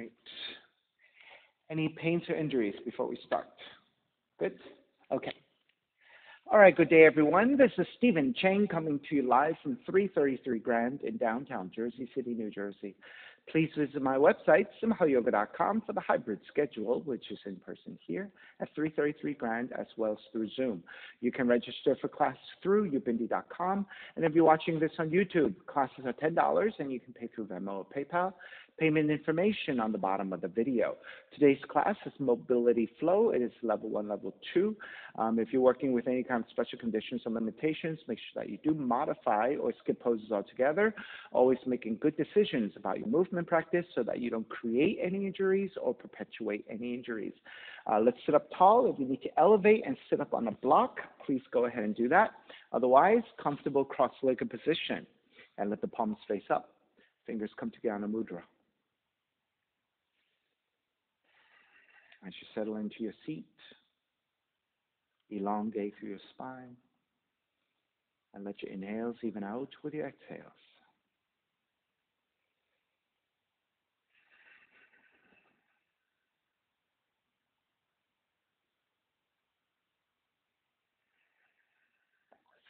Right. Any pains or injuries before we start? Good? Okay. All right, good day, everyone. This is Stephen Chang coming to you live from 333 Grand in downtown Jersey City, New Jersey. Please visit my website, simhayoga.com, for the hybrid schedule, which is in person here at 333 Grand as well as through Zoom. You can register for class through ubindi.com. And if you're watching this on YouTube, classes are $10 and you can pay through Venmo or PayPal. Payment information on the bottom of the video. Today's class is Mobility Flow. It is level 1, level 2. If you're working with any kind of special conditions or limitations, make sure that you do modify or skip poses altogether. Always making good decisions about your movement practice so that you don't create any injuries or perpetuate any injuries. Let's sit up tall. If you need to elevate and sit up on a block, please go ahead and do that. Otherwise, comfortable cross-legged position and let the palms face up. Fingers come together in a mudra. As you settle into your seat, elongate through your spine, and let your inhales even out with your exhales.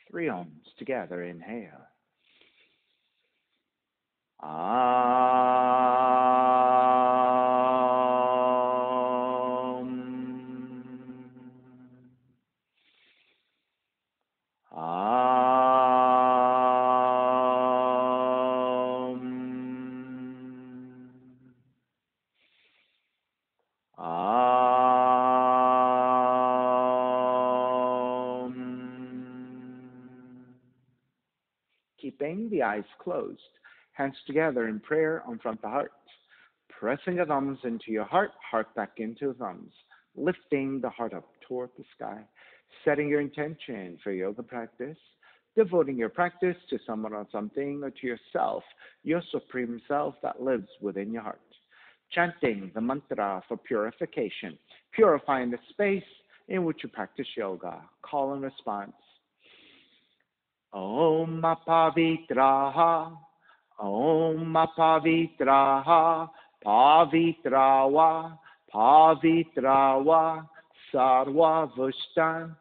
Three ohms together, inhale. Keeping the eyes closed, hands together in prayer in front of the heart. Pressing the thumbs into your heart, heart back into the thumbs. Lifting the heart up toward the sky. Setting your intention for yoga practice. Devoting your practice to someone or something or to yourself, your supreme self that lives within your heart. Chanting the mantra for purification. Purifying the space in which you practice yoga. Call and response. Om Pavitraha, Om Pavitraha, Pavitrawa, Pavitrawa, Sarva Vushtan,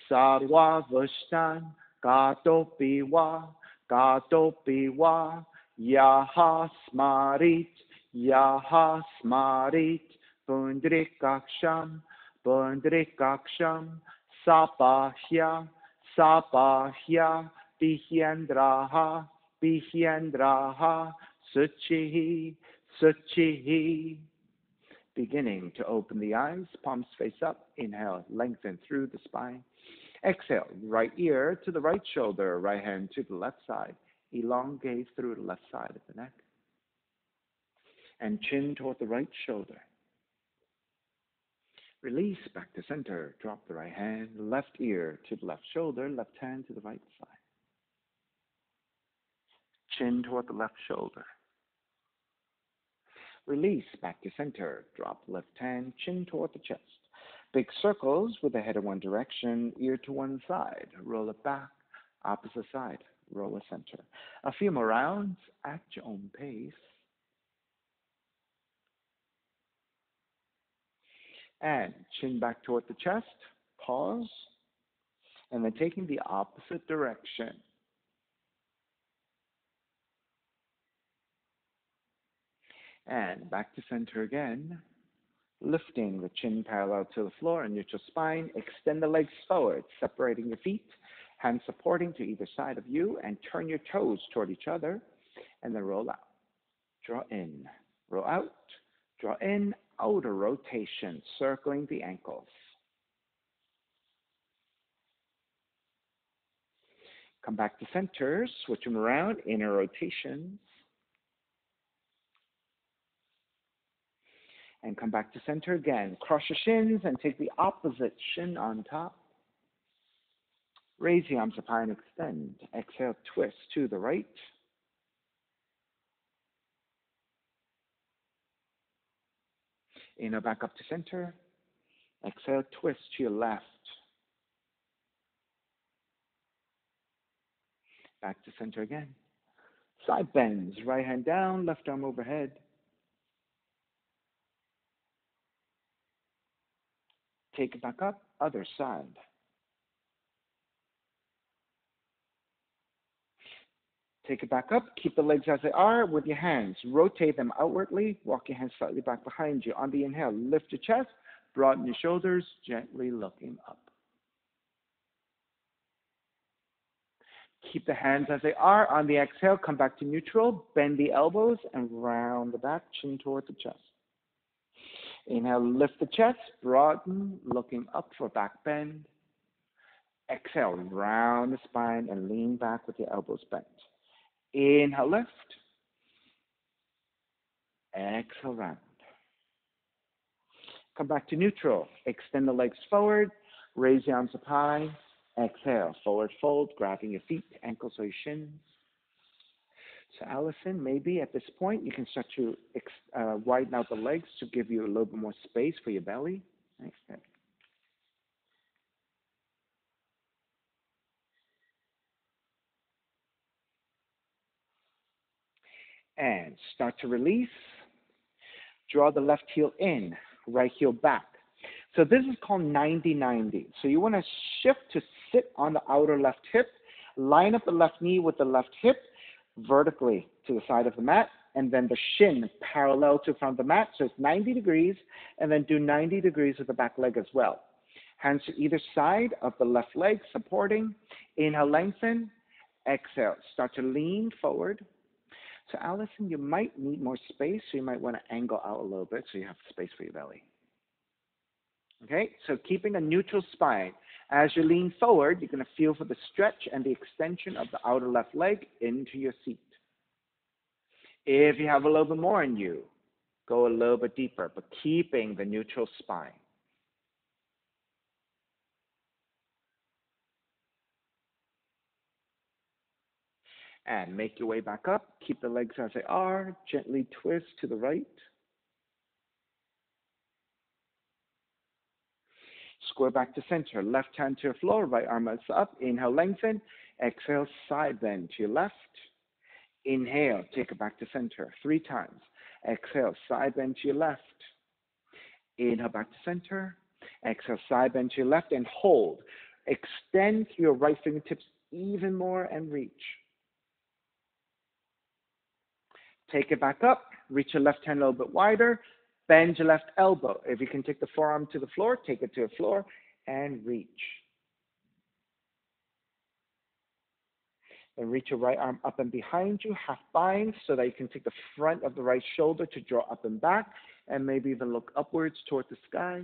Sarva Vushtan, Gatopiwa, Gatopiwa, Yaha Smarit, Yaha Smarit, Pundrikaksham, Pundrikaksham, Sapahya, Sapahya, Bihyendraha, Bihyendraha, Suchihi, Suchihi. Beginning to open the eyes, palms face up. Inhale, lengthen through the spine. Exhale, right ear to the right shoulder, right hand to the left side. Elongate through the left side of the neck. And chin toward the right shoulder. Release back to center. Drop the right hand, left ear to the left shoulder, left hand to the right side. Chin toward the left shoulder. Release back to center. Drop left hand, chin toward the chest. Big circles with the head in one direction, ear to one side. Roll it back, opposite side. Roll a center. A few more rounds at your own pace. And chin back toward the chest, pause, and then taking the opposite direction. And back to center again, lifting the chin parallel to the floor and neutral spine. Extend the legs forward, separating your feet, hands supporting to either side of you, and turn your toes toward each other, and then roll out. Draw in, roll out, draw in, outer rotation, circling the ankles. Come back to center, switch them around, inner rotations. And come back to center again. Cross your shins and take the opposite shin on top. Raise the arms up high and extend. Exhale, twist to the right. Inhale back up to center. Exhale, twist to your left. Back to center again. Side bends, right hand down, left arm overhead. Take it back up, other side. Take it back up. Keep the legs as they are with your hands. Rotate them outwardly. Walk your hands slightly back behind you. On the inhale, lift your chest. Broaden your shoulders, gently looking up. Keep the hands as they are. On the exhale, come back to neutral. Bend the elbows and round the back, chin toward the chest. Inhale, lift the chest. Broaden, looking up for back bend. Exhale, round the spine and lean back with your elbows bent. Inhale, lift. Exhale, round. Come back to neutral. Extend the legs forward. Raise the arms up high. Exhale, forward fold, grabbing your feet, ankles or your shins. So Allison, maybe at this point you can start to widen out the legs to give you a little bit more space for your belly. Nice. Good. And start to release. Draw the left heel in, right heel back. So this is called 90-90. So you want to shift to sit on the outer left hip, line up the left knee with the left hip vertically to the side of the mat, and then the shin parallel to the front of the mat. So it's 90 degrees, and then do 90 degrees with the back leg as well. Hands to either side of the left leg, supporting. Inhale, lengthen. Exhale, start to lean forward. So Allison, you might need more space, so you might want to angle out a little bit so you have space for your belly. Okay, so keeping a neutral spine. As you lean forward, you're going to feel for the stretch and the extension of the outer left leg into your seat. If you have a little bit more in you, go a little bit deeper, but keeping the neutral spine. And make your way back up. Keep the legs as they are. Gently twist to the right. Square back to center. Left hand to your floor. Right arm is up. Inhale, lengthen. Exhale, side bend to your left. Inhale, take it back to center 3 times. Exhale, side bend to your left. Inhale, back to center. Exhale, side bend to your left and hold. Extend your right fingertips even more and reach. Take it back up. Reach your left hand a little bit wider. Bend your left elbow. If you can take the forearm to the floor, take it to the floor and reach. And reach your right arm up and behind you, half bind, so that you can take the front of the right shoulder to draw up and back, and maybe even look upwards toward the sky.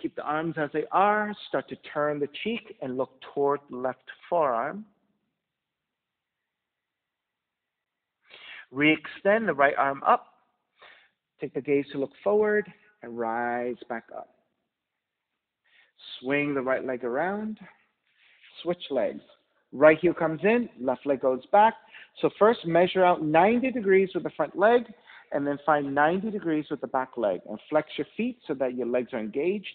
Keep the arms as they are. Start to turn the cheek and look toward the left forearm. Re-extend the right arm up. Take the gaze to look forward and rise back up. Swing the right leg around. Switch legs. Right heel comes in, left leg goes back. So first measure out 90 degrees with the front leg, and then find 90 degrees with the back leg. And flex your feet so that your legs are engaged.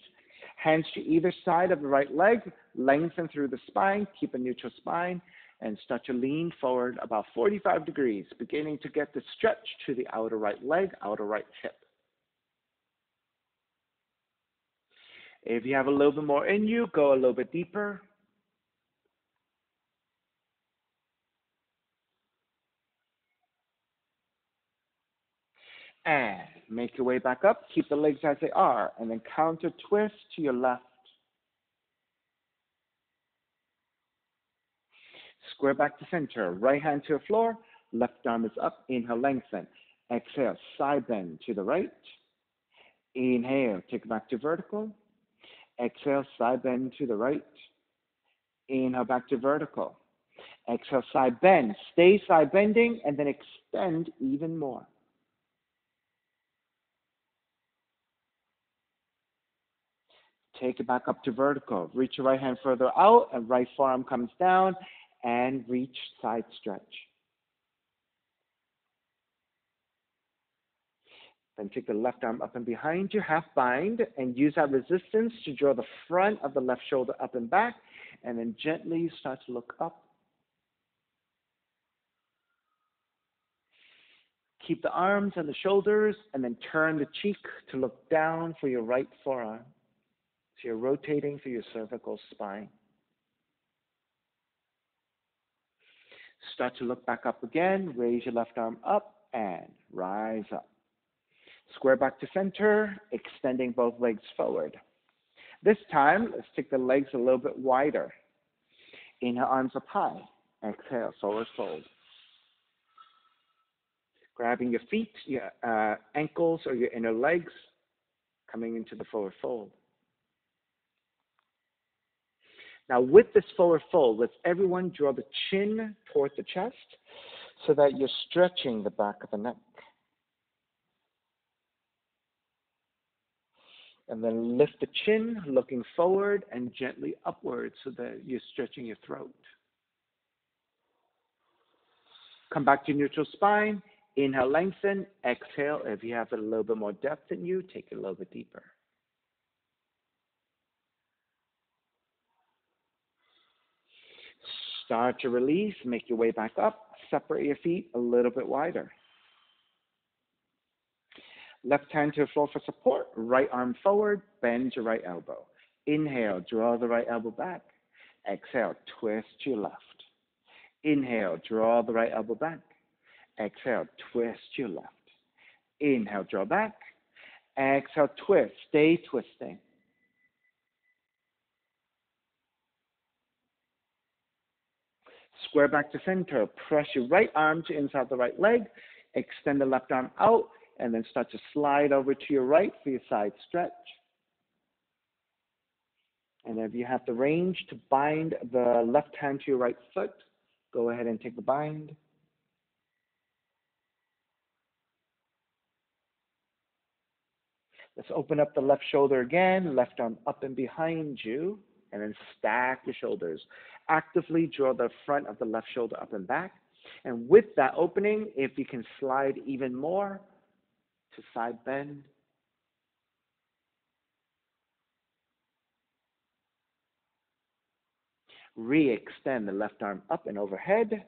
Hands to either side of the right leg, lengthen through the spine, keep a neutral spine, and start to lean forward about 45 degrees, beginning to get the stretch to the outer right leg, outer right hip. If you have a little bit more in you, go a little bit deeper. And make your way back up. Keep the legs as they are, and then counter twist to your left. Square back to center. Right hand to the floor. Left arm is up. Inhale, lengthen. Exhale, side bend to the right. Inhale, take it back to vertical. Exhale, side bend to the right. Inhale, back to vertical. Exhale, side bend. Stay side bending, and then extend even more. Take it back up to vertical. Reach your right hand further out, and right forearm comes down, and reach side stretch. Then take the left arm up and behind you, half bind, and use that resistance to draw the front of the left shoulder up and back, and then gently start to look up. Keep the arms and the shoulders, and then turn the cheek to look down for your right forearm. So you're rotating through your cervical spine. Start to look back up again. Raise your left arm up and rise up. Square back to center, extending both legs forward. This time, let's take the legs a little bit wider. Inhale, arms up high. Exhale, forward fold. Grabbing your feet, your ankles, or your inner legs, coming into the forward fold. Now, with this forward fold, let's everyone draw the chin toward the chest so that you're stretching the back of the neck. And then lift the chin, looking forward and gently upward so that you're stretching your throat. Come back to neutral spine. Inhale, lengthen. Exhale. If you have a little bit more depth in you, take it a little bit deeper. Start to release. Make your way back up. Separate your feet a little bit wider. Left hand to the floor for support. Right arm forward. Bend your right elbow. Inhale. Draw the right elbow back. Exhale. Twist to your left. Inhale. Draw the right elbow back. Exhale. Twist to your left. Inhale. Draw back. Exhale. Twist. Stay twisting. Square back to center. Press your right arm to inside the right leg. Extend the left arm out. And then start to slide over to your right for your side stretch. And if you have the range to bind the left hand to your right foot, go ahead and take the bind. Let's open up the left shoulder again, left arm up and behind you, and then stack your shoulders. Actively draw the front of the left shoulder up and back. And with that opening, if you can slide even more to side bend. Re-extend the left arm up and overhead,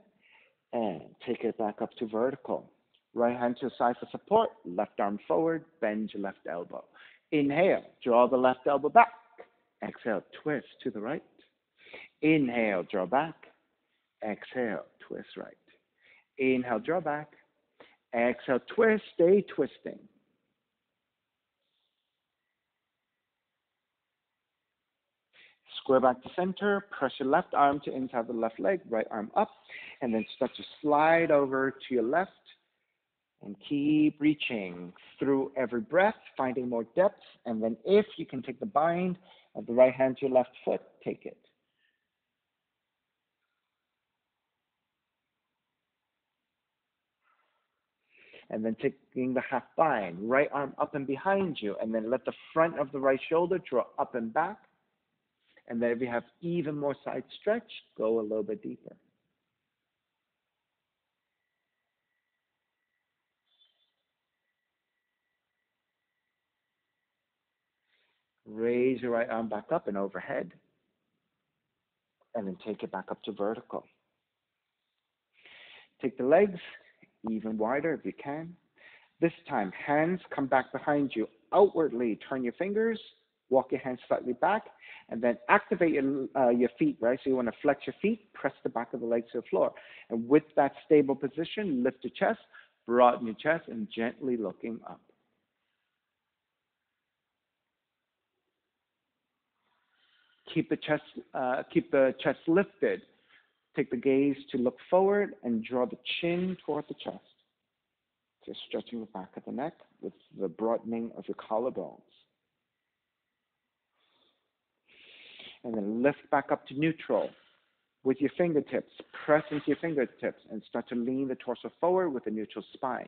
and take it back up to vertical. Right hand to the side for support, left arm forward, bend your left elbow. Inhale, draw the left elbow back. Exhale, twist to the right. Inhale, draw back. Exhale, twist right. Inhale, draw back. Exhale, twist, stay twisting. Square back to center, press your left arm to inside the left leg, right arm up, and then start to slide over to your left. And keep reaching through every breath, finding more depth. And then if you can take the bind of the right hand to your left foot, take it. And then taking the half bind, right arm up and behind you, and then let the front of the right shoulder draw up and back. And then if you have even more side stretch, go a little bit deeper. Raise your right arm back up and overhead. And then take it back up to vertical. Take the legs even wider if you can. This time, hands come back behind you. Outwardly, turn your fingers. Walk your hands slightly back. And then activate your feet, right? So you want to flex your feet. Press the back of the legs to the floor. And with that stable position, lift your chest. Broaden your chest and gently looking up. Keep the chest lifted. Take the gaze to look forward and draw the chin toward the chest. Just stretching the back of the neck with the broadening of your collarbones. And then lift back up to neutral. With your fingertips, press into your fingertips and start to lean the torso forward with a neutral spine.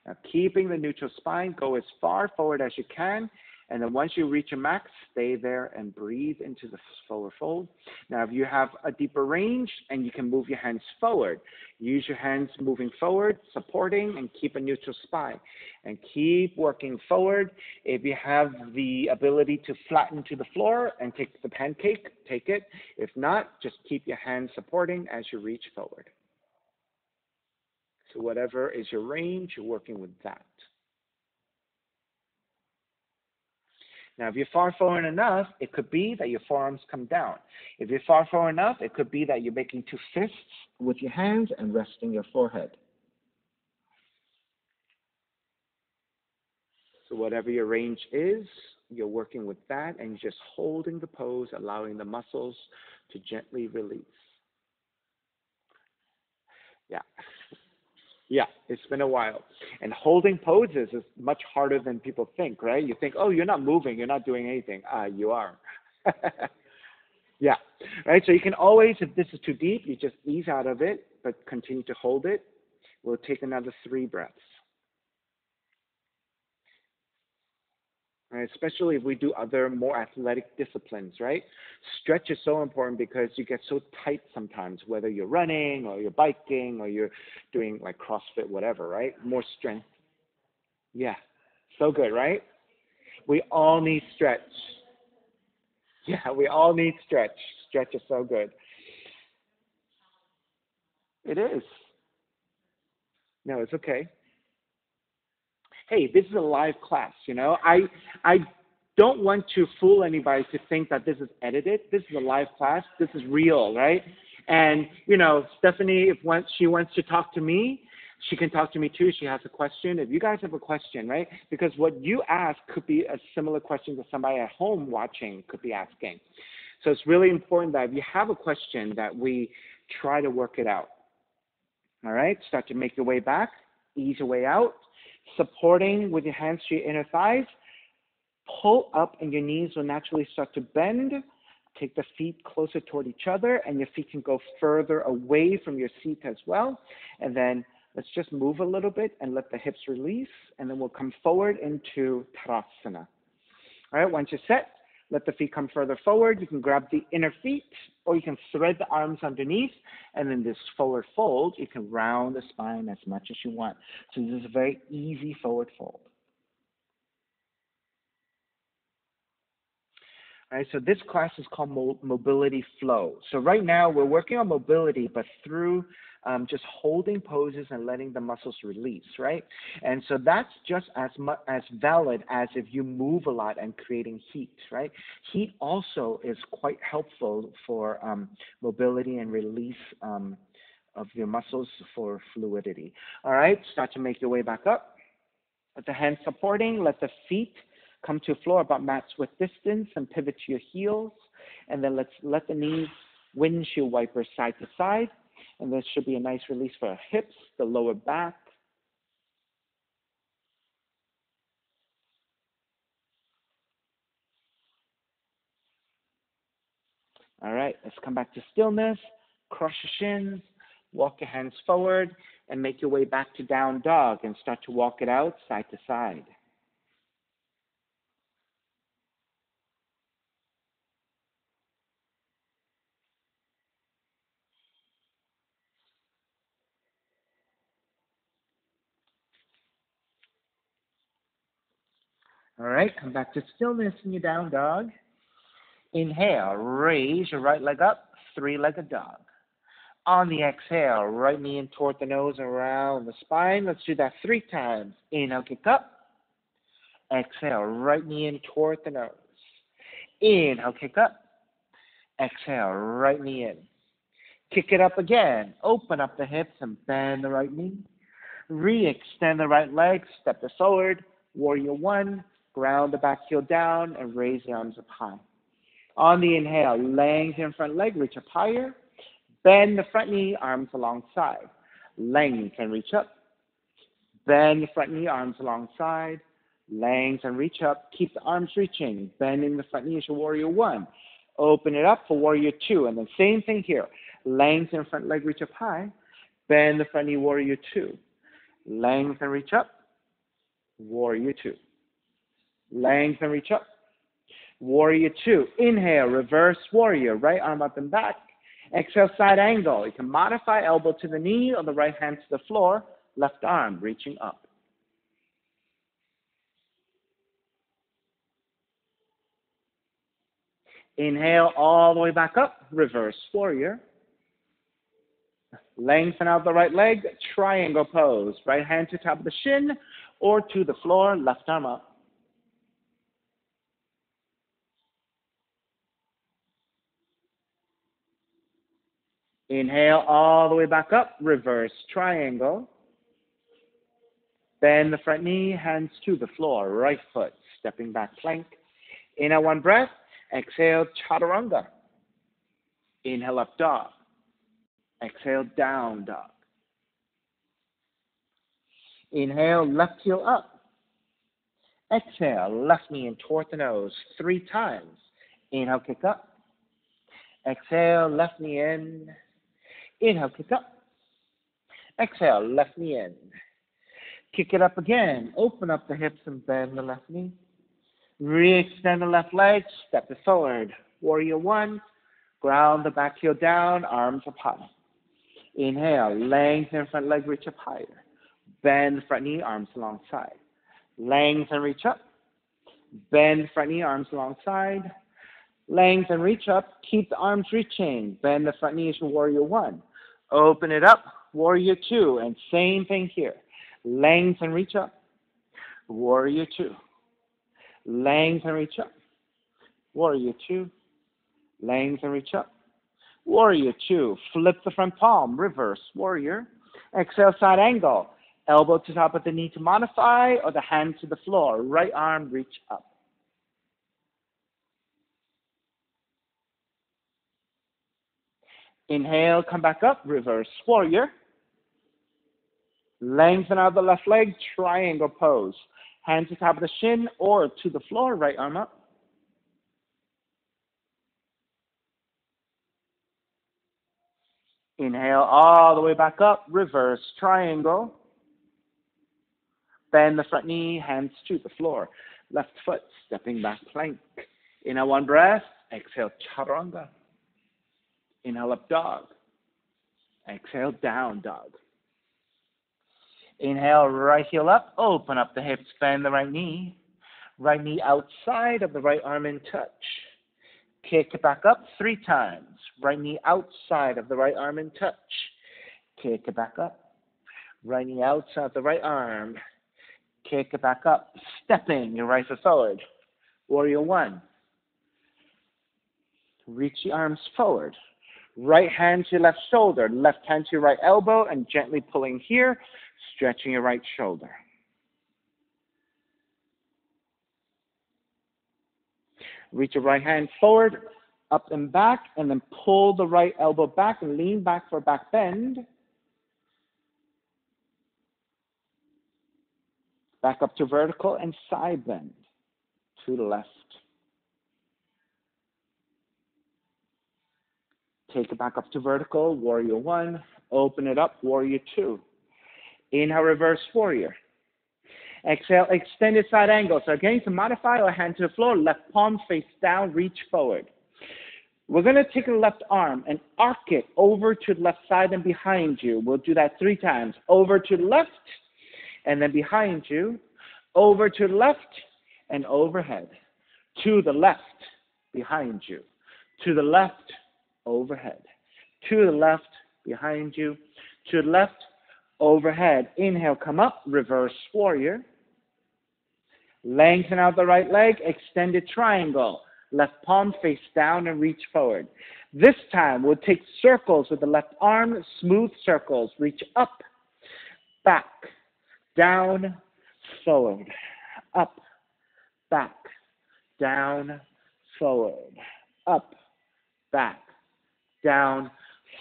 Now, keeping the neutral spine, go as far forward as you can. And then once you reach a max, stay there and breathe into the forward fold. Now, if you have a deeper range and you can move your hands forward, use your hands moving forward, supporting, and keep a neutral spine. And keep working forward. If you have the ability to flatten to the floor and take the pancake, take it. If not, just keep your hands supporting as you reach forward. So whatever is your range, you're working with that. Now, if you're far forward enough, it could be that your forearms come down. If you're far forward enough, it could be that you're making two fists with your hands and resting your forehead. So whatever your range is, you're working with that, and you're just holding the pose, allowing the muscles to gently release. Yeah. Yeah, it's been a while. And holding poses is much harder than people think, right? You think, oh, you're not moving, you're not doing anything. You are. Yeah, right? So you can always, if this is too deep, you just ease out of it, but continue to hold it. We'll take another 3 breaths. Right? Especially if we do other more athletic disciplines, right? Stretch is so important because you get so tight sometimes, whether you're running or you're biking or you're doing like CrossFit, whatever, right? More strength. Yeah, so good, right? We all need stretch. Yeah, we all need stretch. Stretch is so good. It is. No, it's okay. Hey, this is a live class, you know. I don't want to fool anybody to think that this is edited. This is a live class. This is real, right? And you know, Stephanie, if once she wants to talk to me, she can talk to me too. She has a question. If you guys have a question, right? Because what you ask could be a similar question that somebody at home watching could be asking. So it's really important that if you have a question that we try to work it out. All right, start to make your way back, ease your way out, supporting with your hands to your inner thighs. Pull up and your knees will naturally start to bend. Take the feet closer toward each other and your feet can go further away from your seat as well. And then let's just move a little bit and let the hips release. And then we'll come forward into Tadasana. All right, once you're set, let the feet come further forward. You can grab the inner feet or you can thread the arms underneath. And then this forward fold, you can round the spine as much as you want. So this is a very easy forward fold. All right, so this class is called Mobility Flow. So right now we're working on mobility, but through just holding poses and letting the muscles release, right? And so that's just as valid as if you move a lot and creating heat, right? Heat also is quite helpful for mobility and release of your muscles for fluidity. All right, start to make your way back up. Let the hands supporting, let the feet come to floor about match width distance and pivot to your heels. And then let's let the knees windshield wiper side to side. And there should be a nice release for our hips, the lower back. All right, let's come back to stillness. Cross your shins, walk your hands forward, and make your way back to down dog and start to walk it out side to side. All right, come back to stillness in your down dog. Inhale, raise your right leg up, 3-legged dog. On the exhale, right knee in toward the nose and around the spine. Let's do that 3 times. Inhale, kick up. Exhale, right knee in toward the nose. Inhale, kick up. Exhale, right knee in. Kick it up again. Open up the hips and bend the right knee. Re-extend the right leg. Step it forward. Warrior 1. Ground the back heel down and raise the arms up high. On the inhale, lengthen front leg. Reach up higher. Bend the front knee, arms alongside. Lengthen, reach up. Bend the front knee, arms alongside. Lengthen, reach up. Keep the arms reaching. Bending the front knee as your warrior 1. Open it up for warrior 2. And then same thing here. Lengthen front leg, reach up high. Bend the front knee, warrior 2. Lengthen, reach up. Warrior 2. Lengthen, reach up. Warrior 2. Inhale, reverse warrior. Right arm up and back. Exhale, side angle. You can modify elbow to the knee or the right hand to the floor. Left arm reaching up. Inhale all the way back up. Reverse warrior. Lengthen out the right leg, triangle pose. Right hand to top of the shin or to the floor, left arm up. Inhale all the way back up, reverse triangle. Bend the front knee, hands to the floor, right foot, stepping back plank. Inhale, one breath. Exhale, chaturanga. Inhale, up dog. Exhale, down dog. Inhale, left heel up. Exhale, left knee in toward the nose 3 times. Inhale, kick up. Exhale, left knee in. Inhale, kick up. Exhale, left knee in. Kick it up again. Open up the hips and bend the left knee. Re-extend the left leg. Step it forward. Warrior one. Ground the back heel down. Arms up high. Inhale. Lengthen front leg. Reach up higher. Bend front knee. Arms alongside. Lengthen. Reach up. Bend front knee. Arms alongside. Lengthen. Reach up. Keep the arms reaching. Bend the front knees for warrior one. Open it up. Warrior two. And same thing here. Lengthen, reach up. Warrior two. Lengthen, reach up. Warrior two. Lengthen, reach up. Warrior two. Flip the front palm. Reverse warrior. Exhale, side angle. Elbow to top of the knee to modify, or the hand to the floor. Right arm, reach up. Inhale, come back up. Reverse warrior. Lengthen out the left leg, triangle pose. Hands to top of the shin or to the floor, right arm up. Inhale all the way back up, reverse triangle. Bend the front knee, hands to the floor. Left foot, stepping back plank. Inhale, one breath. Exhale, chaturanga. Inhale, up dog. Exhale, down dog. Inhale, right heel up, open up the hips, bend the right knee. Right knee outside of the right arm in touch. Kick it back up 3 times. Right knee outside of the right arm in touch. Kick it back up. Right knee outside the right arm. Kick it back up. Stepping your right foot forward. Warrior one. Reach the arms forward. Right hand to your left shoulder. Left hand to your right elbow and gently pulling here. Stretching your right shoulder. Reach your right hand forward, up and back, and then pull the right elbow back and lean back for a back bend. Back up to vertical and side bend to the left. Take it back up to vertical, warrior one. Open it up, warrior two. Inhale, reverse warrior. Exhale, extended side angle. So again, to modify our hand to the floor, left palm face down, reach forward. We're going to take the left arm and arc it over to the left side and behind you. We'll do that 3 times. Over to the left, and then behind you. Over to the left, and overhead. To the left, behind you. To the left, overhead. To the left, behind you. To the left, overhead. Inhale, come up, reverse warrior. Lengthen out the right leg, extended triangle. Left palm face down and reach forward. This time, we'll take circles with the left arm, smooth circles. Reach up, back, down, forward. Up, back, down, forward. Up, back, down,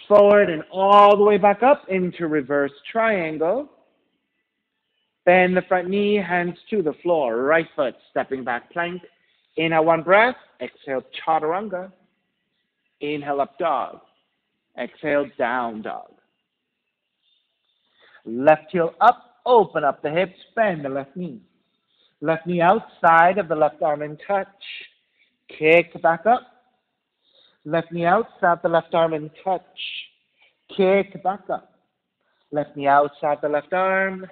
forward, and all the way back up into reverse triangle. Bend the front knee, hands to the floor. Right foot, stepping back plank. Inhale, one breath. Exhale, chaturanga. Inhale, up dog. Exhale, down dog. Left heel up, open up the hips, bend the left knee. Left knee outside of the left arm in touch. Kick back up. Left knee outside the left arm in touch. Kick back up. Left knee outside the left arm.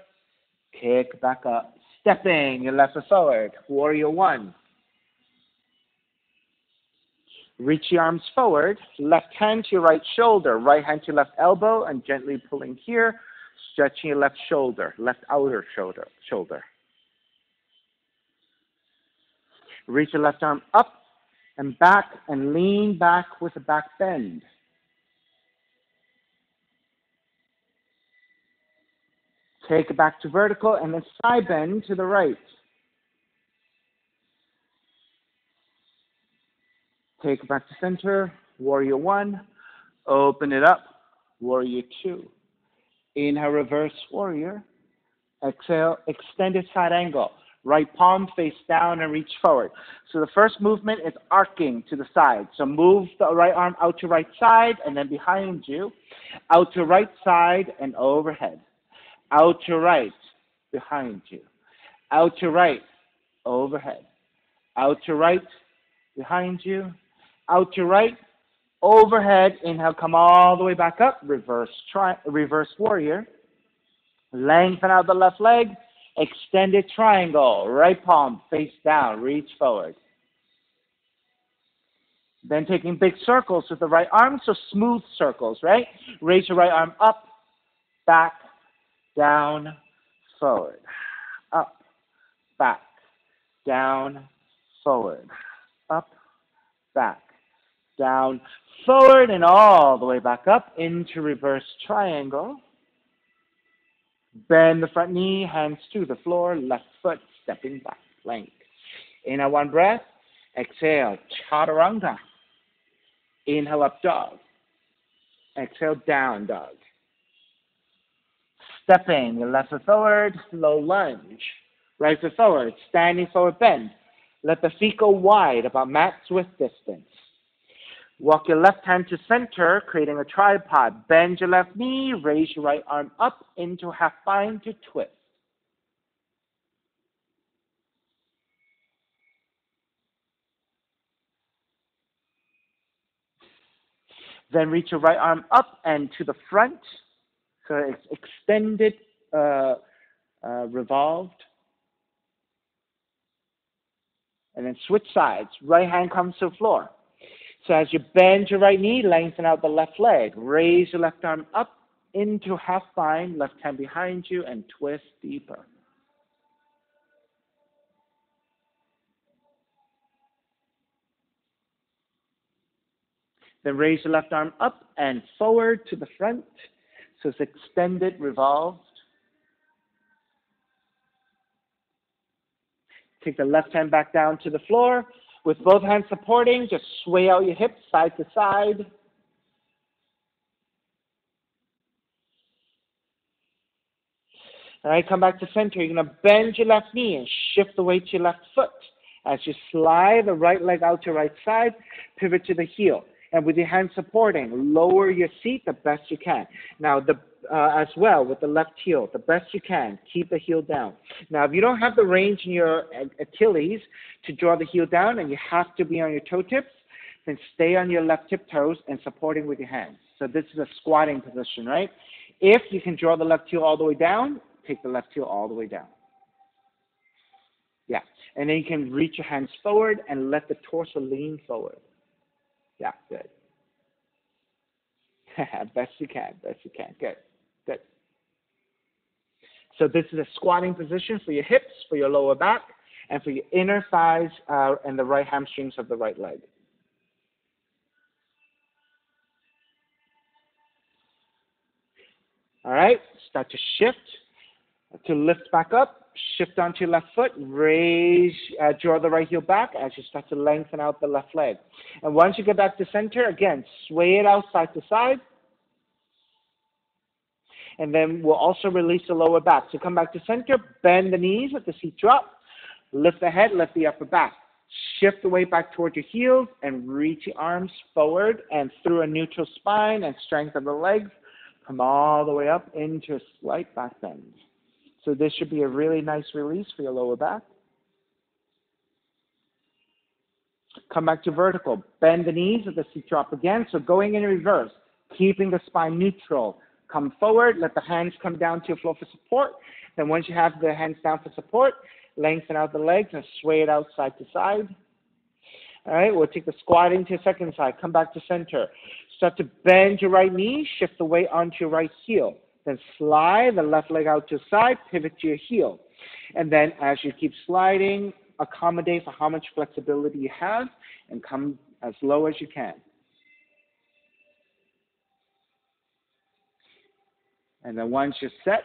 Kick back up. Stepping your left foot forward. Warrior one. Reach the arms forward, left hand to your right shoulder, right hand to your left elbow, and gently pulling here, stretching your left shoulder, left outer shoulder. Reach the left arm up and back and lean back with a back bend. Take it back to vertical and then side bend to the right. Take it back to center, warrior one. Open it up, warrior two. Inhale, reverse warrior. Exhale, extended side angle. Right palm face down and reach forward. So the first movement is arcing to the side. So move the right arm out to right side and then behind you. Out to right side and overhead. Out to right, behind you. Out to right, overhead. Out to right, behind you. Out to right, overhead. Inhale, come all the way back up. Reverse warrior. Lengthen out the left leg. Extended triangle. Right palm face down. Reach forward. Then taking big circles with the right arm. So smooth circles, right? Raise your right arm up, back, down, forward. Up, back, down, forward. Up, back, down, forward, and all the way back up into reverse triangle. Bend the front knee, hands to the floor, left foot stepping back, plank. Inhale, one breath. Exhale, chaturanga. Inhale, up dog. Exhale, down dog. Stepping, your left foot forward, low lunge. Right foot forward, standing forward bend. Let the feet go wide, about mat's width distance. Walk your left hand to center, creating a tripod. Bend your left knee, raise your right arm up into half bind to twist. Then reach your right arm up and to the front. So it's extended, revolved. And then switch sides. Right hand comes to the floor. So as you bend your right knee, lengthen out the left leg. Raise your left arm up into half bind, left hand behind you, and twist deeper. Then raise your left arm up and forward to the front. So it's extended, revolved. Take the left hand back down to the floor. With both hands supporting, just sway out your hips side to side. All right, come back to center. You're going to bend your left knee and shift the weight to your left foot. As you slide the right leg out to right side, pivot to the heel. And with your hands supporting, lower your seat the best you can. Now, as well, with the left heel, the best you can, keep the heel down. Now, if you don't have the range in your Achilles to draw the heel down and you have to be on your toe tips, then stay on your left tiptoes and supporting with your hands. So this is a squatting position, right? If you can draw the left heel all the way down, take the left heel all the way down. Yeah, and then you can reach your hands forward and let the torso lean forward. Yeah, good. Best you can, Good, good. So this is a squatting position for your hips, for your lower back, and for your inner thighs and the right hamstrings of the right leg. All right, start to shift, to lift back up. Shift onto your left foot, raise, draw the right heel back as you start to lengthen out the left leg. And once you get back to center, again, sway it out side to side. And then we'll also release the lower back. So come back to center, bend the knees, let the seat drop, lift the head, lift the upper back. Shift the weight back toward your heels and reach your arms forward and through a neutral spine and strengthen the legs. Come all the way up into a slight back bend. So this should be a really nice release for your lower back. Come back to vertical. Bend the knees, let the seat drop again. So going in reverse, keeping the spine neutral. Come forward, let the hands come down to your floor for support. Then once you have the hands down for support, lengthen out the legs and sway it out side to side. All right, we'll take the squatting to the second side. Come back to center. Start to bend your right knee, shift the weight onto your right heel. Then slide the left leg out to the side, pivot to your heel. And then as you keep sliding, accommodate for how much flexibility you have and come as low as you can. And then once you're set,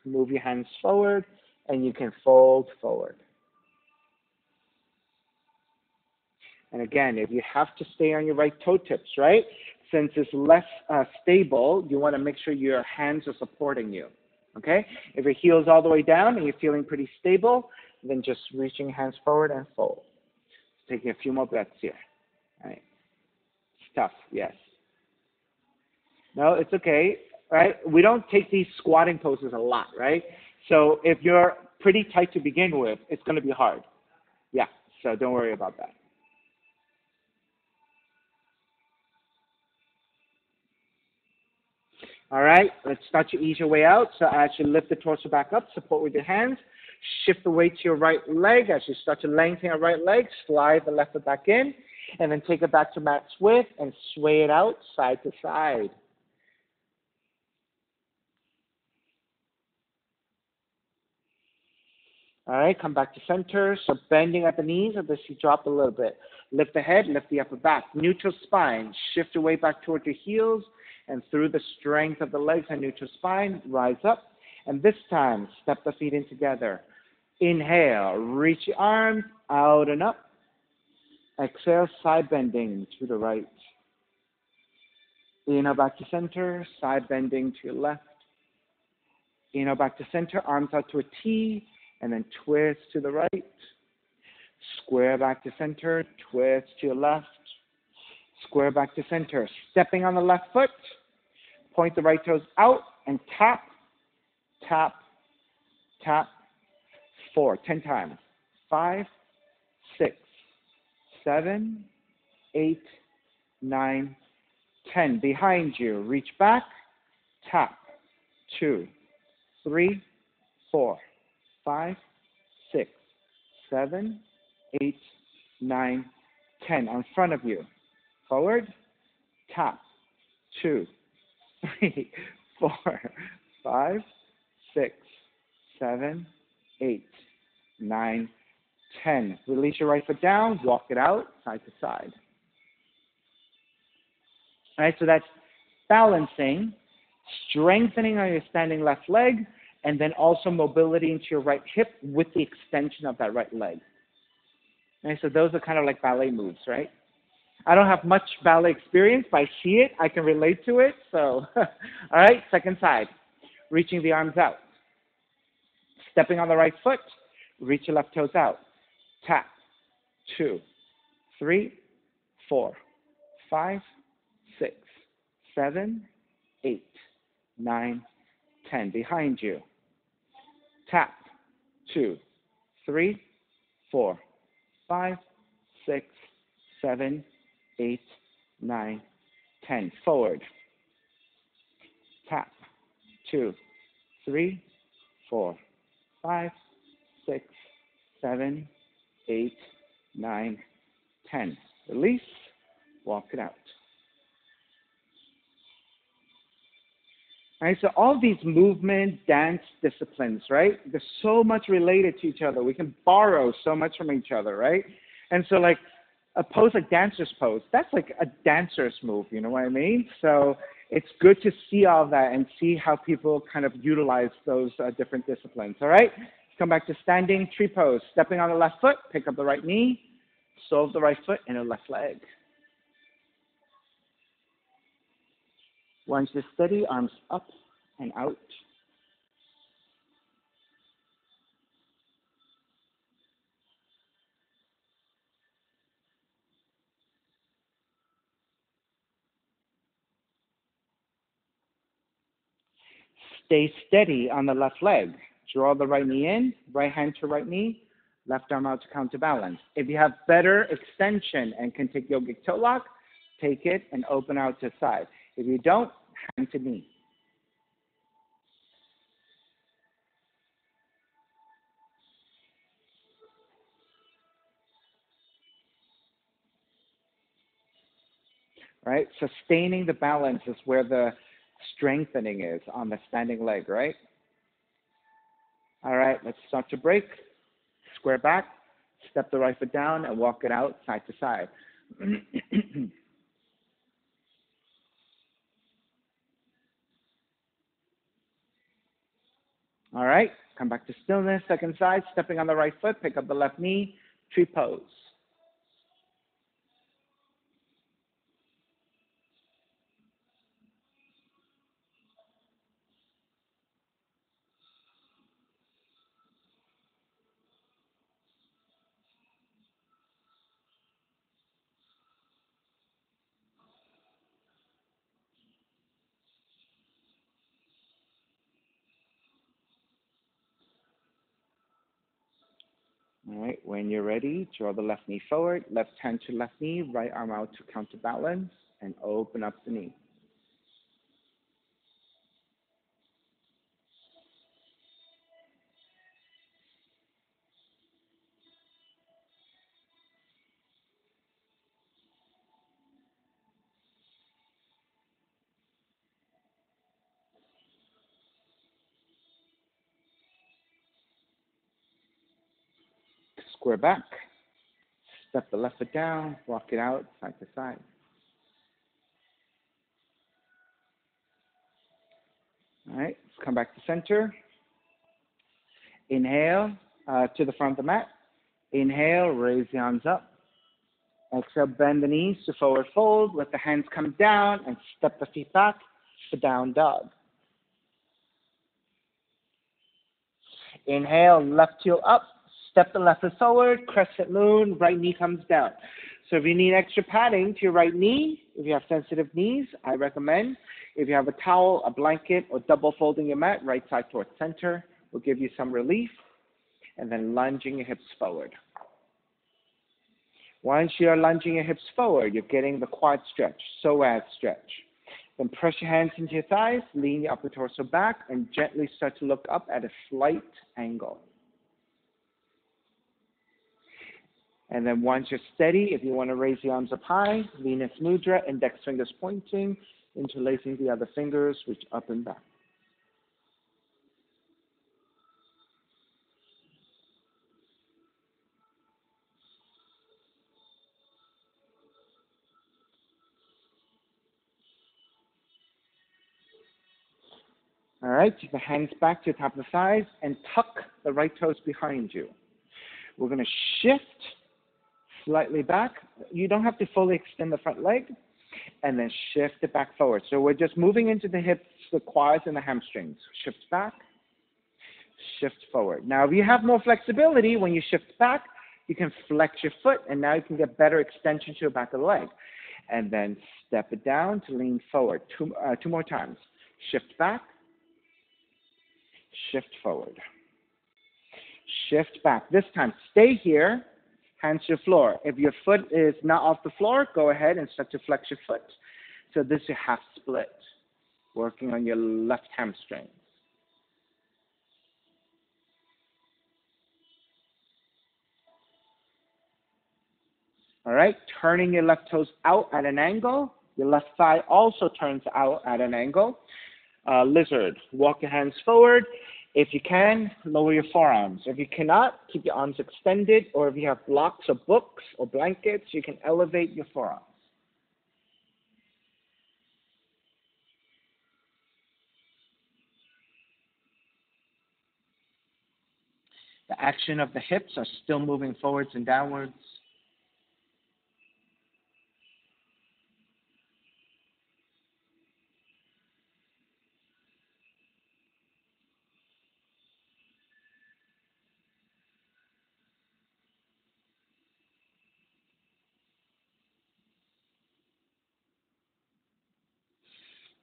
move your hands forward and you can fold forward. And again, if you have to stay on your right toe tips, right? Since it's less stable, you want to make sure your hands are supporting you. Okay? If your heel's all the way down and you're feeling pretty stable, then just reaching hands forward and fold. Taking a few more breaths here. All right. It's tough, yes. No, it's okay, right? We don't take these squatting poses a lot, right? So if you're pretty tight to begin with, it's going to be hard. Yeah, so don't worry about that. All right, let's start to ease your way out. So as you lift the torso back up, support with your hands. Shift the weight to your right leg. As you start to lengthen your right leg, slide the left foot back in, and then take it back to mat's width and sway it out side to side. All right, come back to center. So bending at the knees as you drop a little bit. Lift the head, lift the upper back. Neutral spine. Shift your way back toward your heels, and through the strength of the legs and neutral spine, rise up. And this time, step the feet in together. Inhale, reach your arms out and up. Exhale, side bending to the right. Inhale back to center, side bending to your left. Inhale back to center, arms out to a T, and then twist to the right. Square back to center, twist to your left. Square back to center. Stepping on the left foot, point the right toes out and tap, tap, tap. 4, 10 times. 5, 6, 7, 8, 9, 10. Behind you, reach back, tap. 2, 3, 4, 5, 6, 7, 8, 9, 10. On front of you. Forward, tap. 2, 3, 4, 5, 6, 7, 8, 9, 10. Release your right foot down, walk it out, side to side. All right, so that's balancing, strengthening on your standing left leg, and then also mobility into your right hip with the extension of that right leg. All right, so those are kind of like ballet moves, right? I don't have much ballet experience, but I see it. I can relate to it. So, all right, second side. Reaching the arms out. Stepping on the right foot, reach your left toes out. Tap. 2, 3, 4, 5, 6, 7, 8, 9, 10. Behind you. Tap. 2, 3, 4, 5, 6, 7, 8, 9, 10. Forward. Tap. 2, 3, 4, 5, 6, 7, 8, 9, 10. Release. Walk it out. All right, so all these movement, dance disciplines, right? They're so much related to each other. We can borrow so much from each other, right? And so like a pose like dancer's pose, that's like a dancer's move, you know what I mean? So it's good to see all that and see how people kind of utilize those different disciplines, all right? Come back to standing tree pose. Stepping on the left foot, pick up the right knee, sole of the right foot, and the left leg. Once you're steady, arms up and out. Stay steady on the left leg. Draw the right knee in, right hand to right knee, left arm out to counterbalance. If you have better extension and can take yogic toe lock, take it and open out to side. If you don't, hand to knee. right? Sustaining the balance is where the strengthening is on the standing leg, right? All right, let's start to break. Square back, step the right foot down, and walk it out side to side. All right, come back to stillness. Second side, stepping on the right foot, pick up the left knee, tree pose. All right, when you're ready, draw the left knee forward, left hand to left knee, right arm out to counterbalance, and open up the knee. Square back, step the left foot down, walk it out side to side. All right, let's come back to center. Inhale to the front of the mat. Inhale, raise the arms up. Exhale, bend the knees to forward fold. Let the hands come down and step the feet back to down dog. Inhale, left heel up. Step the left foot forward. Crescent moon, right knee comes down. So if you need extra padding to your right knee, if you have sensitive knees, I recommend. If you have a towel, a blanket, or double folding your mat, right side towards center will give you some relief. And then lunging your hips forward. Once you're lunging your hips forward, you're getting the quad stretch, psoas stretch. Then press your hands into your thighs, lean your upper torso back, and gently start to look up at a slight angle. And then once you're steady, if you want to raise the arms up high, Venus Mudra, index fingers pointing, interlacing the other fingers, reach up and back. All right, take the hands back to the top of the thighs and tuck the right toes behind you. We're going to shift slightly back. You don't have to fully extend the front leg, and then shift it back forward. So we're just moving into the hips, the quads, and the hamstrings. Shift back, shift forward. Now, if you have more flexibility, when you shift back, you can flex your foot, and now you can get better extension to the back of the leg. And then step it down to lean forward. Two more times. Shift back, shift forward. Shift back. This time, stay here, hands to the floor. If your foot is not off the floor, go ahead and start to flex your foot. So this is your half split, working on your left hamstring. All right, turning your left toes out at an angle. Your left thigh also turns out at an angle. Lizard, walk your hands forward. If you can, lower your forearms. If you cannot, keep your arms extended, or if you have blocks or books or blankets, you can elevate your forearms. The action of the hips are still moving forwards and downwards.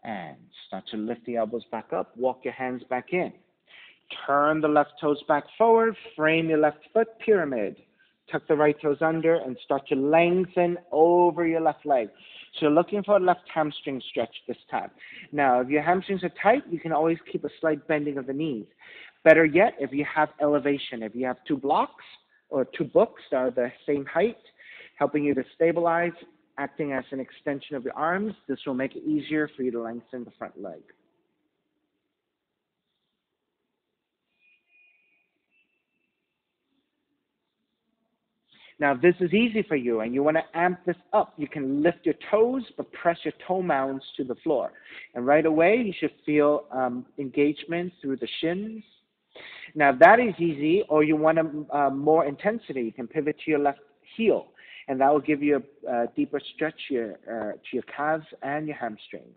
And start to lift the elbows back up, walk your hands back in. Turn the left toes back forward, frame your left foot, pyramid. Tuck the right toes under and start to lengthen over your left leg. So you're looking for a left hamstring stretch this time. Now, if your hamstrings are tight, you can always keep a slight bending of the knees. Better yet, if you have elevation, if you have two blocks or two books that are the same height, helping you to stabilize, acting as an extension of your arms. This will make it easier for you to lengthen the front leg. Now, if this is easy for you and you want to amp this up, you can lift your toes but press your toe mounds to the floor. And right away, you should feel engagement through the shins. Now, if that is easy, or you want more intensity, you can pivot to your left heel, and that will give you a deeper stretch to your calves and your hamstrings.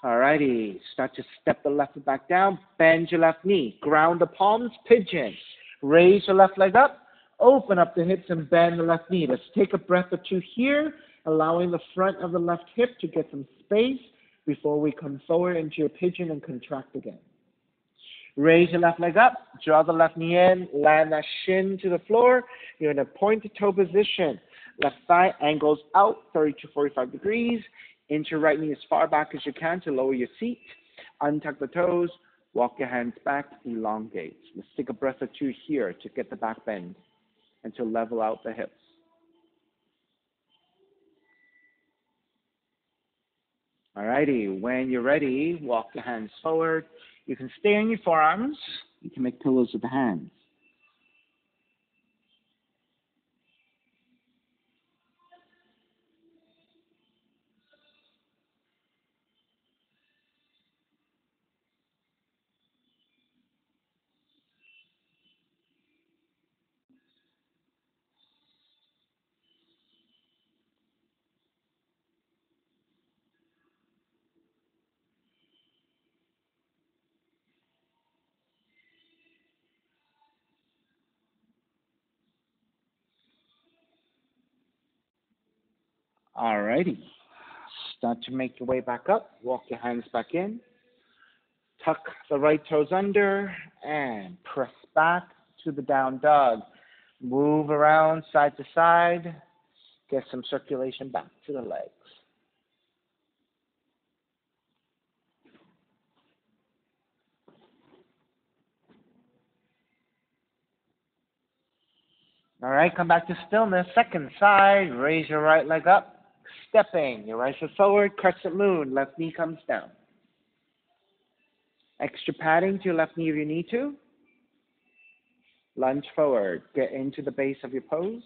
Alrighty, start to step the left foot back down, bend your left knee, ground the palms, pigeon. Raise your left leg up, open up the hips and bend the left knee. Let's take a breath or two here, allowing the front of the left hip to get some space before we come forward into your pigeon and contract again. Raise your left leg up, draw the left knee in, land that shin to the floor. You're in a pointed toe position. Left thigh angles out 30 to 45 degrees. Inch your right knee as far back as you can to lower your seat. Untuck the toes, walk your hands back, elongate. Let's take a breath or two here to get the back bend and to level out the hips. Alrighty, when you're ready, walk your hands forward. You can stay on your forearms. You can make pillows with the hands. Alrighty. Start to make your way back up. Walk your hands back in. Tuck the right toes under and press back to the down dog. Move around side to side. Get some circulation back to the legs. All right, come back to stillness. Second side, raise your right leg up. Stepping, your right foot forward, crescent moon, left knee comes down. Extra padding to your left knee if you need to. Lunge forward, get into the base of your pose.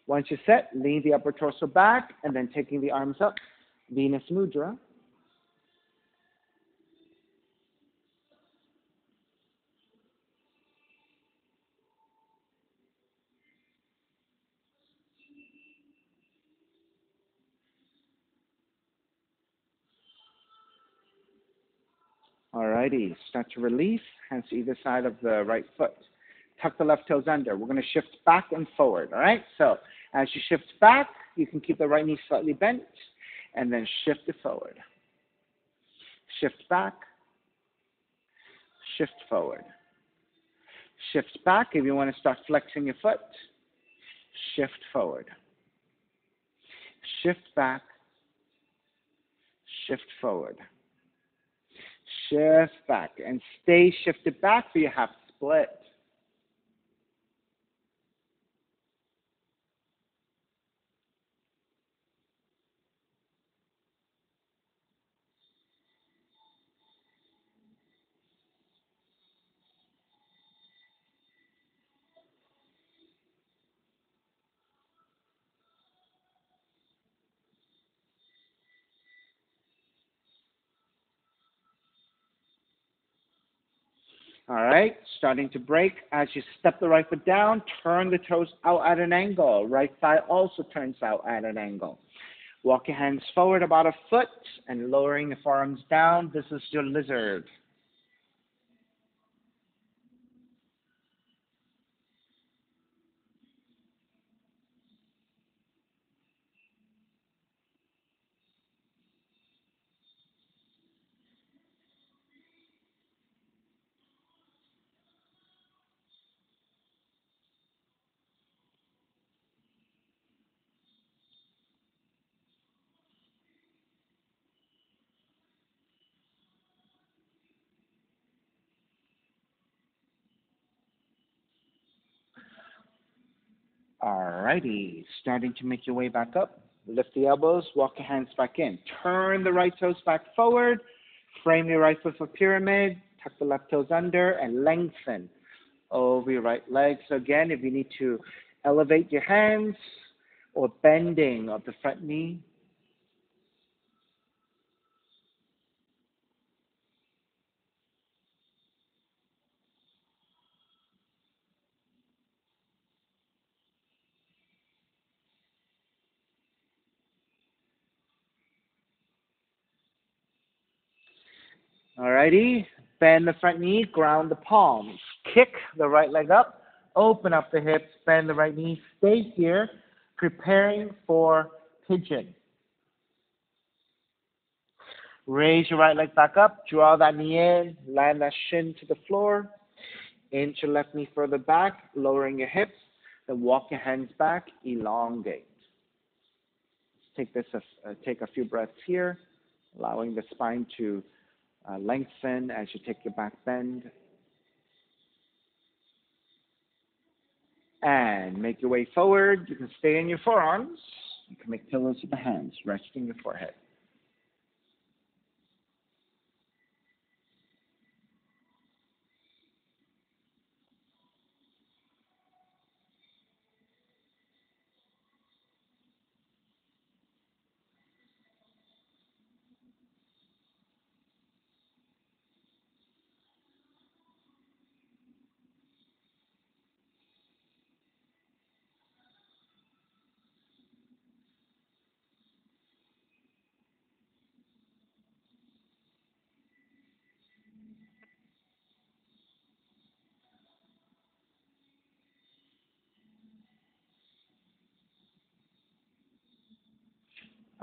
Once you're set, lean the upper torso back, and then taking the arms up, Venus Mudra. Alrighty, start to release, hands to either side of the right foot. Tuck the left toes under. We're going to shift back and forward, all right? So as you shift back, you can keep the right knee slightly bent, and then shift it forward. Shift back, shift forward. Shift back if you want to start flexing your foot. Shift forward. Shift back, shift forward. Shift back and stay shifted back for your half split. All right, starting to break. As you step the right foot down, turn the toes out at an angle. Right thigh also turns out at an angle. Walk your hands forward about a foot and lowering the forearms down. This is your lizard. Alrighty, starting to make your way back up. Lift the elbows, walk your hands back in. Turn the right toes back forward. Frame your right foot for pyramid. Tuck the left toes under and lengthen over your right leg. So again, if you need to elevate your hands or bending of the front knee. Alrighty, bend the front knee, ground the palms. Kick the right leg up, open up the hips, bend the right knee, stay here, preparing for pigeon. Raise your right leg back up, draw that knee in, land that shin to the floor, inch your left knee further back, lowering your hips, then walk your hands back, elongate. Take a few breaths here, allowing the spine to lengthen as you take your back bend. And make your way forward. You can stay in your forearms. You can make pillows with the hands, resting your forehead.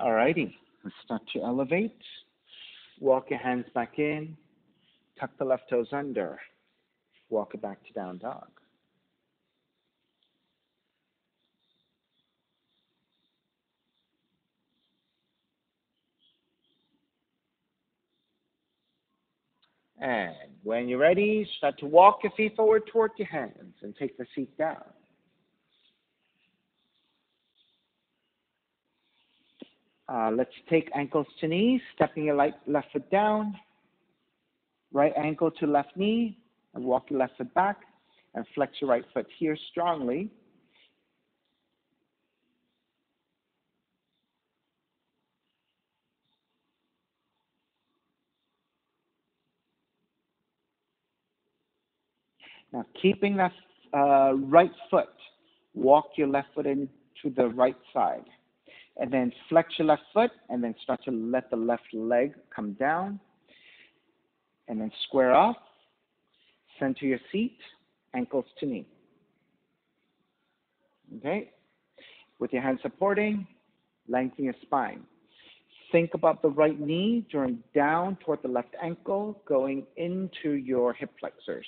All righty. Let's start to elevate. Walk your hands back in. Tuck the left toes under. Walk it back to down dog. And when you're ready, start to walk your feet forward toward your hands and take the seat down. Let's take ankles to knees, stepping your left foot down, right ankle to left knee, and walk your left foot back, and flex your right foot here strongly. Now, keeping that right foot, walk your left foot into the right side. And then flex your left foot, and then start to let the left leg come down. And then square off, center your seat, ankles to knee. Okay? With your hands supporting, lengthen your spine. Think about the right knee drawing down toward the left ankle, going into your hip flexors.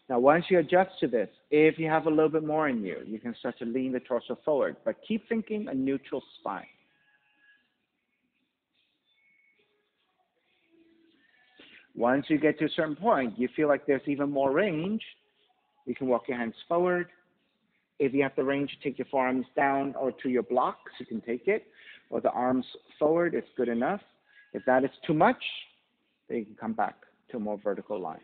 Now, once you adjust to this, if you have a little bit more in you, you can start to lean the torso forward, but keep thinking a neutral spine. Once you get to a certain point, you feel like there's even more range, you can walk your hands forward. If you have the range, take your forearms down or to your blocks, you can take it, or the arms forward, it's good enough. If that is too much, then you can come back to a more vertical line.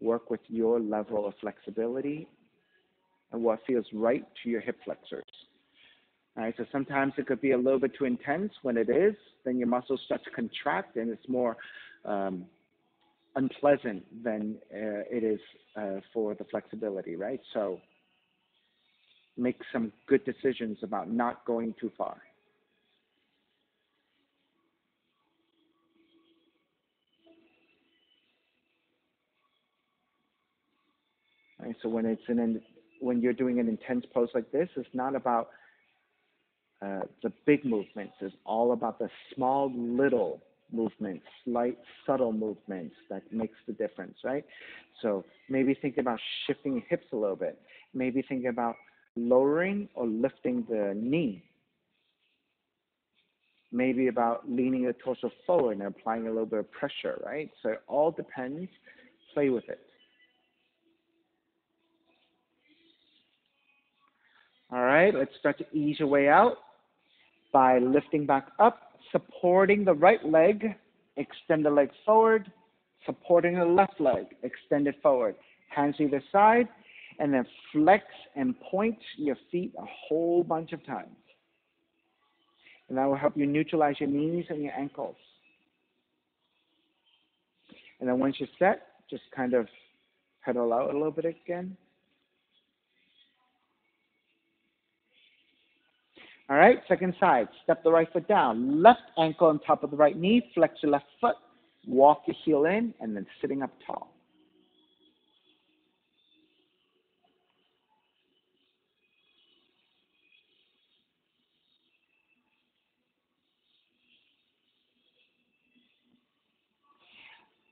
Work with your level of flexibility and what feels right to your hip flexors. All right, so sometimes it could be a little bit too intense. When it is, then your muscles start to contract and it's more unpleasant than it is for the flexibility, right? So make some good decisions about not going too far. Right, so when you're doing an intense pose like this, it's not about the big movements. It's all about the small, little movements, slight, subtle movements that makes the difference, right? So maybe think about shifting your hips a little bit. Maybe think about lowering or lifting the knee. maybe about leaning the torso forward and applying a little bit of pressure, right? So it all depends. Play with it. All right, let's start to ease your way out by lifting back up, supporting the right leg, extend the leg forward, supporting the left leg, extend it forward. Hands either side, and then flex and point your feet a whole bunch of times. And that will help you neutralize your knees and your ankles. And then once you're set, just kind of pedal out a little bit again. All right, second side. Step the right foot down. Left ankle on top of the right knee. Flex your left foot. Walk your heel in, and then sitting up tall.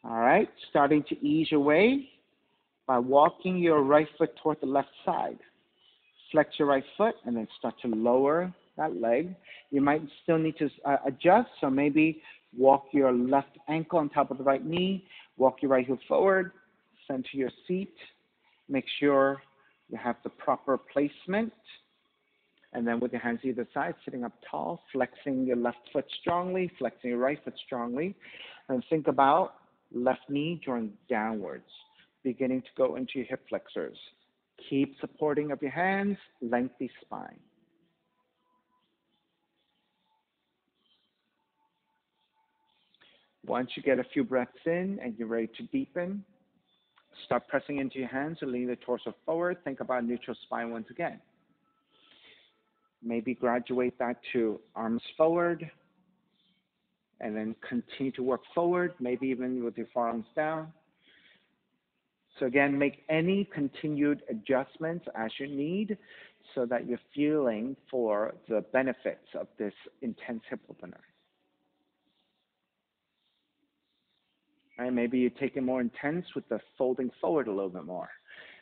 All right, starting to ease your way by walking your right foot toward the left side. Flex your right foot and then start to lower that leg. You might still need to adjust, so maybe walk your left ankle on top of the right knee, walk your right heel forward, center your seat, make sure you have the proper placement, and then with your hands either side, sitting up tall, flexing your left foot strongly, flexing your right foot strongly, and think about left knee drawing downwards, beginning to go into your hip flexors. Keep supporting of your hands, lengthy spine. Once you get a few breaths in and you're ready to deepen, start pressing into your hands and lean the torso forward. Think about neutral spine once again. Maybe graduate that to arms forward and then continue to work forward, maybe even with your forearms down. So again, make any continued adjustments as you need so that you're feeling for the benefits of this intense hip opener. Right, maybe you take it more intense with the folding forward a little bit more.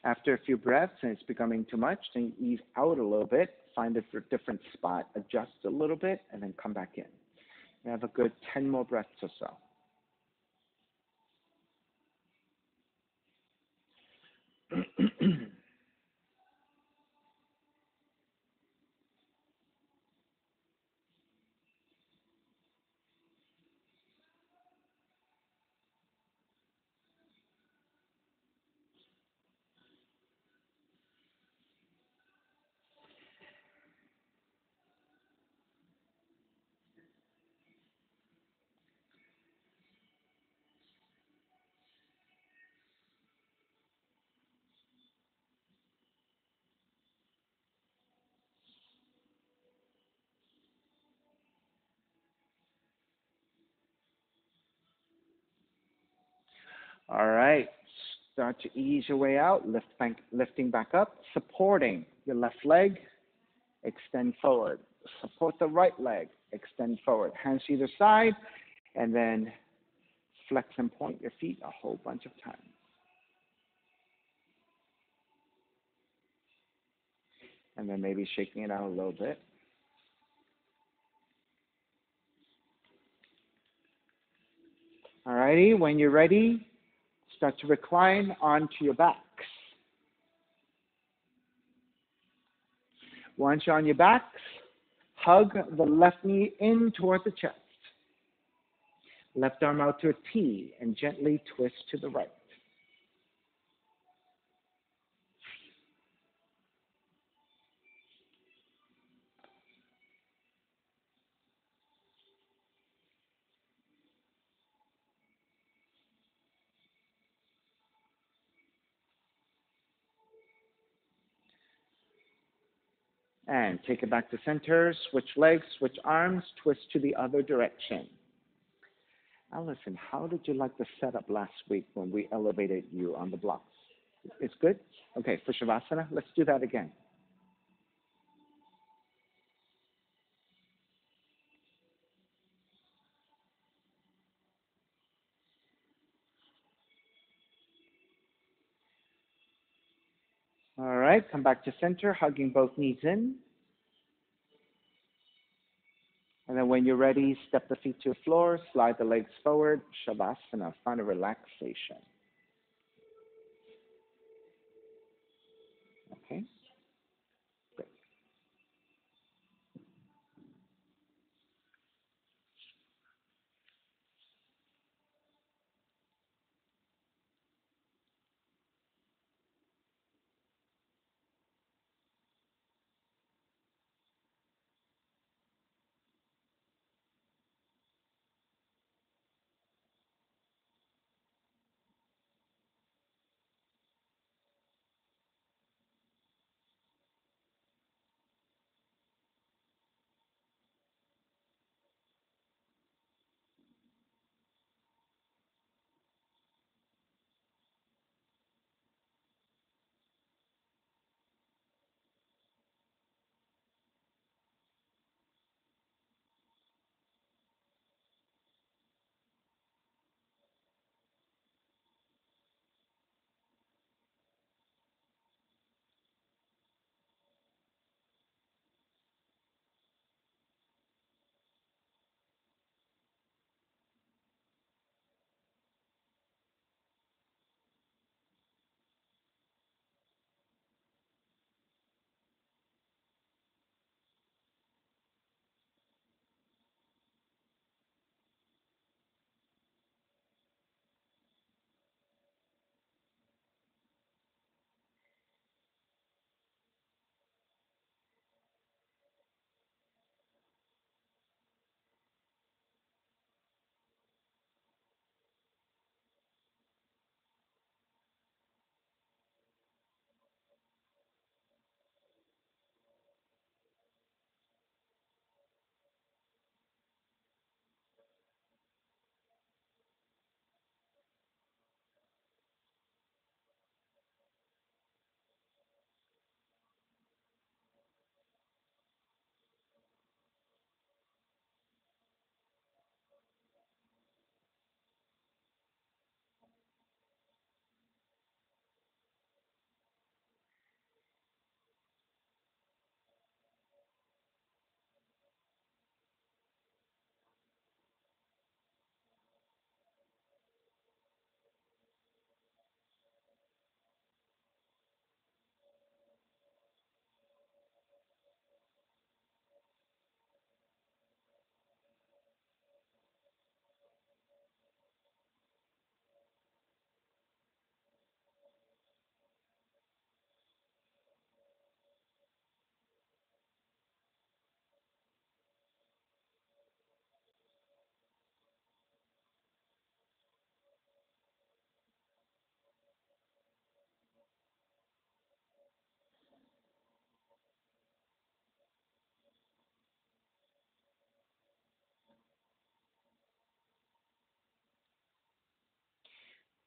After a few breaths and it's becoming too much, then you ease out a little bit, find a different spot, adjust a little bit, and then come back in. You have a good 10 more breaths or so. All right, start to ease your way out, lifting back up, supporting your left leg, extend forward. Support the right leg, extend forward. Hands to either side, and then flex and point your feet a whole bunch of times. And then maybe shaking it out a little bit. All righty, when you're ready, start to recline onto your backs. Once you're on your backs, hug the left knee in toward the chest. Left arm out to a T and gently twist to the right. And take it back to center, switch legs, switch arms, twist to the other direction. Now listen, how did you like the setup last week when we elevated you on the blocks? It's good? Okay, for Shavasana, let's do that again. All right, come back to center, hugging both knees in. And then when you're ready, step the feet to the floor, slide the legs forward, Shavasana, find a relaxation. Okay? Good.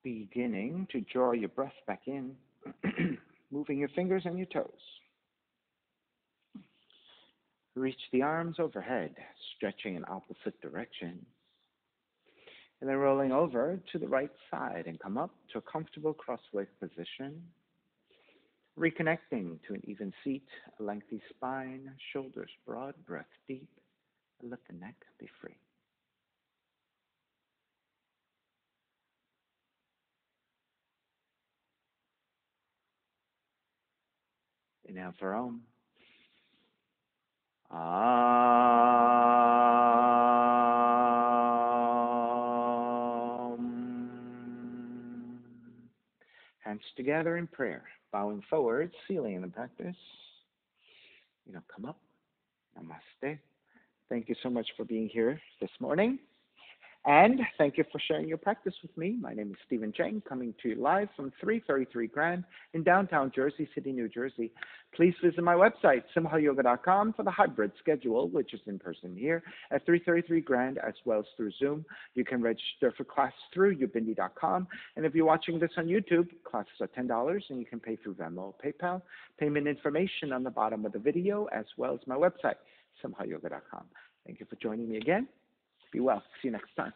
Beginning to draw your breath back in, moving your fingers and your toes. Reach the arms overhead, stretching in opposite directions. And then rolling over to the right side and come up to a comfortable cross-leg position. Reconnecting to an even seat, a lengthy spine, shoulders broad, breath deep. Let the neck be free. Inhale for Om. Hands together in prayer, bowing forward, sealing the practice. Come up. Namaste. Thank you so much for being here this morning. And thank you for sharing your practice with me. My name is Stephen Chang, coming to you live from 333 Grand in downtown Jersey City, New Jersey. Please visit my website, simhayoga.com, for the hybrid schedule, which is in person here at 333 Grand, as well as through Zoom. You can register for class through ubindi.com. And if you're watching this on YouTube, classes are $10, and you can pay through Venmo or PayPal. Payment information on the bottom of the video, as well as my website, simhayoga.com. Thank you for joining me again. Be well. See you next time.